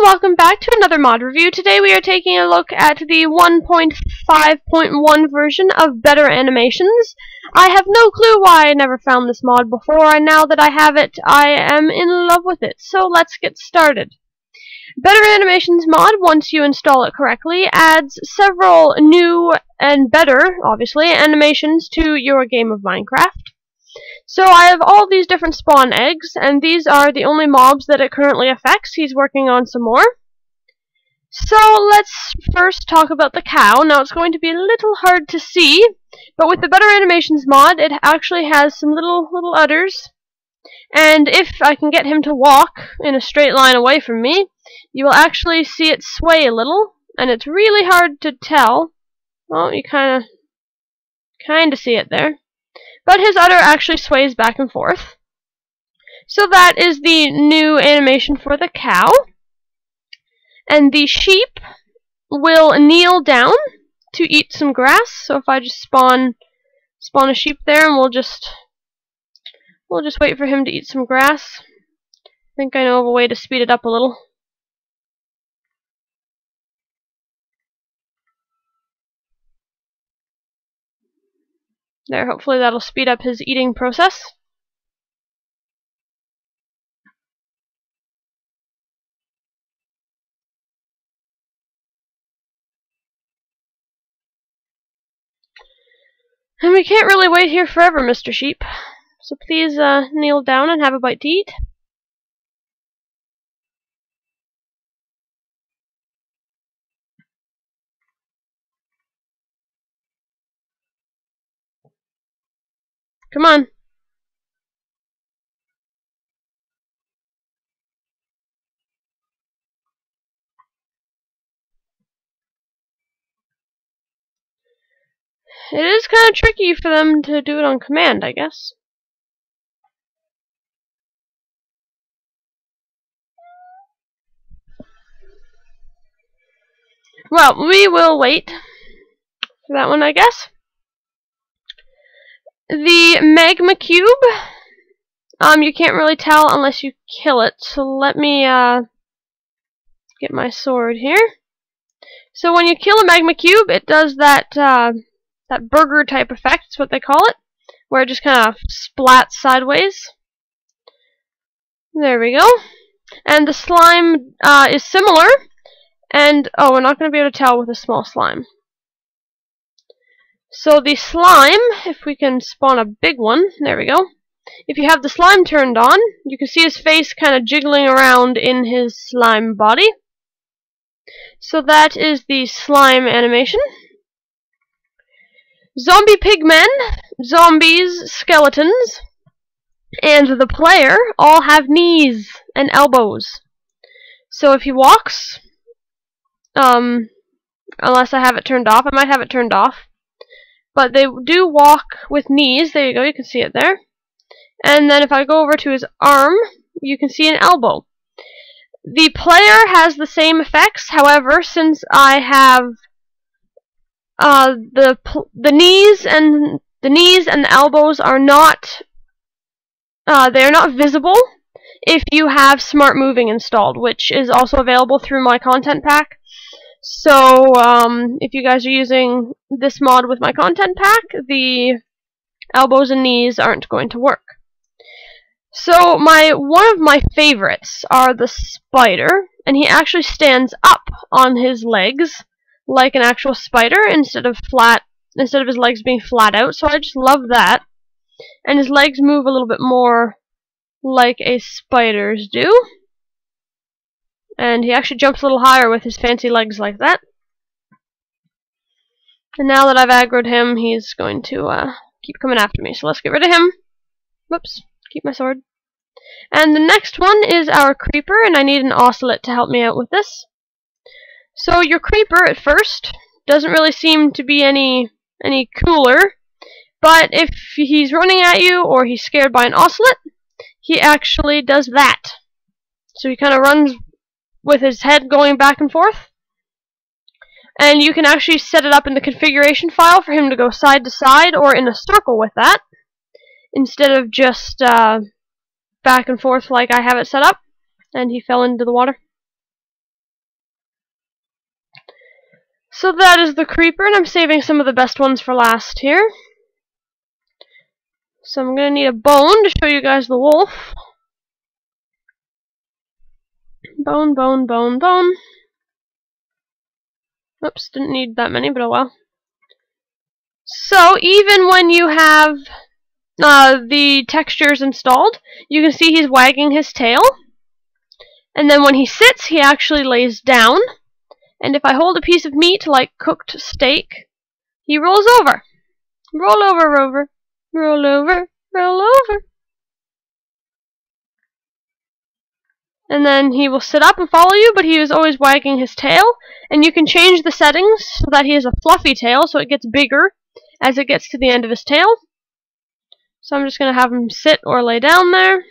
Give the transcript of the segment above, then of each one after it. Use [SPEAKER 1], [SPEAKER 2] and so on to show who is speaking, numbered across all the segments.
[SPEAKER 1] welcome back to another mod review. Today we are taking a look at the 1.5.1 version of Better Animations. I have no clue why I never found this mod before, and now that I have it, I am in love with it. So let's get started. Better Animations mod, once you install it correctly, adds several new and better, obviously, animations to your game of Minecraft. So I have all these different spawn eggs, and these are the only mobs that it currently affects. He's working on some more. So let's first talk about the cow. Now it's going to be a little hard to see, but with the Better Animations mod, it actually has some little udders. And if I can get him to walk in a straight line away from me, you will actually see it sway a little, and it's really hard to tell. Well, you kind of see it there. But his udder actually sways back and forth. So that is the new animation for the cow. And the sheep will kneel down to eat some grass. So if I just spawn a sheep there, and we'll just wait for him to eat some grass. I think I know of a way to speed it up a little. There, hopefully that'll speed up his eating process. And we can't really wait here forever, Mr. Sheep. So please kneel down and have a bite to eat. Come on. It is kind of tricky for them to do it on command, I guess. Well, we will wait for that one, I guess. The magma cube, you can't really tell unless you kill it, so let me get my sword here. So when you kill a magma cube, it does that burger type effect, is what they call it, where it just kind of splats sideways. There we go. And the slime is similar, and oh, we're not going to be able to tell with a small slime. So the slime, if we can spawn a big one, there we go. If you have the slime turned on, you can see his face kind of jiggling around in his slime body. So that is the slime animation. Zombie pigmen, zombies, skeletons, and the player all have knees and elbows. So if he walks, unless I have it turned off, I might have it turned off. But they do walk with knees. There you go, you can see it there. And then if I go over to his arm, you can see an elbow. The player has the same effects, however, since I have the knees and the elbows are not they are not visible if you have Smart Moving installed, which is also available through my content pack. So, if you guys are using this mod with my content pack, the elbows and knees aren't going to work. So, one of my favorites are the spider, and he actually stands up on his legs like an actual spider instead of his legs being flat out. So I just love that. And his legs move a little bit more like a spider's do. And he actually jumps a little higher with his fancy legs like that. And now that I've aggroed him, he's going to keep coming after me. So let's get rid of him. Whoops, keep my sword. And the next one is our creeper, and I need an ocelot to help me out with this. So your creeper, at first, doesn't really seem to be any cooler. But if he's running at you, or he's scared by an ocelot, he actually does that. So he kind of runs with his head going back and forth. And you can actually set it up in the configuration file for him to go side to side or in a circle with that, instead of just back and forth like I have it set up. And he fell into the water. So that is the creeper, and I'm saving some of the best ones for last here. So I'm going to need a bone to show you guys the wolf. Bone, bone, bone, bone. Oops, didn't need that many, but oh well. So even when you have the textures installed, you can see he's wagging his tail. And then when he sits, he actually lays down. And if I hold a piece of meat, like cooked steak, he rolls over. Roll over, Rover. Roll over, roll over. And then he will sit up and follow you, but he is always wagging his tail. And you can change the settings so that he has a fluffy tail, so it gets bigger as it gets to the end of his tail. So I'm just going to have him sit or lay down there.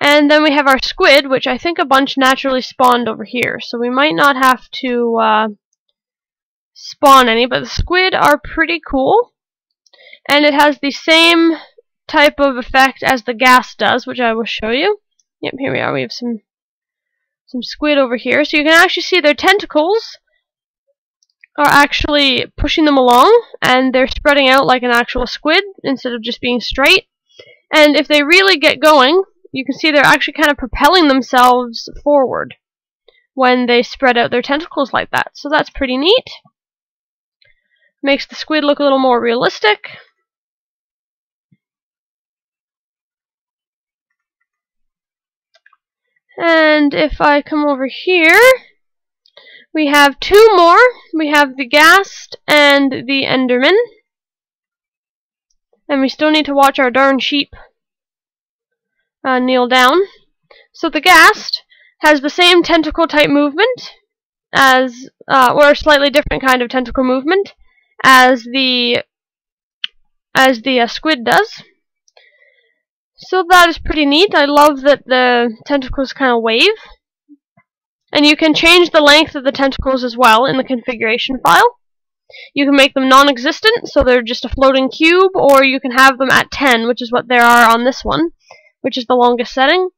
[SPEAKER 1] And then we have our squid, which I think a bunch naturally spawned over here. So we might not have to spawn any, but the squid are pretty cool. And it has the same type of effect as the gas does, which I will show you. Yep, here we are. We have some squid over here. So you can actually see their tentacles are actually pushing them along, and they're spreading out like an actual squid instead of just being straight. And if they really get going, you can see they're actually kind of propelling themselves forward when they spread out their tentacles like that. So that's pretty neat. Makes the squid look a little more realistic. And if I come over here, we have two more. We have the Ghast and the Enderman. And we still need to watch our darn sheep kneel down. So the Ghast has the same tentacle type movement as, or a slightly different kind of tentacle movement as the squid does. So that is pretty neat. I love that the tentacles kind of wave. And you can change the length of the tentacles as well in the configuration file. You can make them non-existent, so they're just a floating cube, or you can have them at 10, which is what there are on this one, which is the longest setting.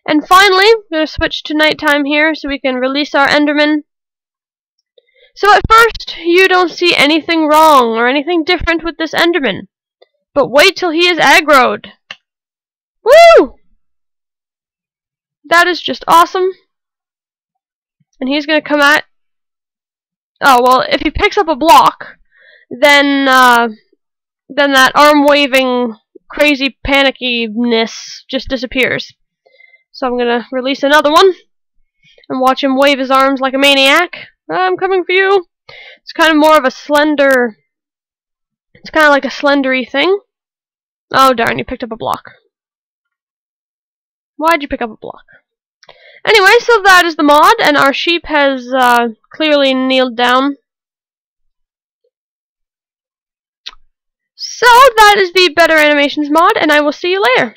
[SPEAKER 1] And finally, I'm going to switch to nighttime here so we can release our Enderman. So at first, you don't see anything wrong or anything different with this Enderman. But wait till he is aggroed. Woo! That is just awesome. And he's going to come at... Oh, well, if he picks up a block, then that arm-waving, crazy panicky-ness just disappears. So I'm going to release another one and watch him wave his arms like a maniac. I'm coming for you. It's kind of more of a slender... It's kind of like a slendery thing. Oh, darn, you picked up a block. Why'd you pick up a block? Anyway, so that is the mod, and our sheep has clearly kneeled down. So that is the Better Animations mod, and I will see you later.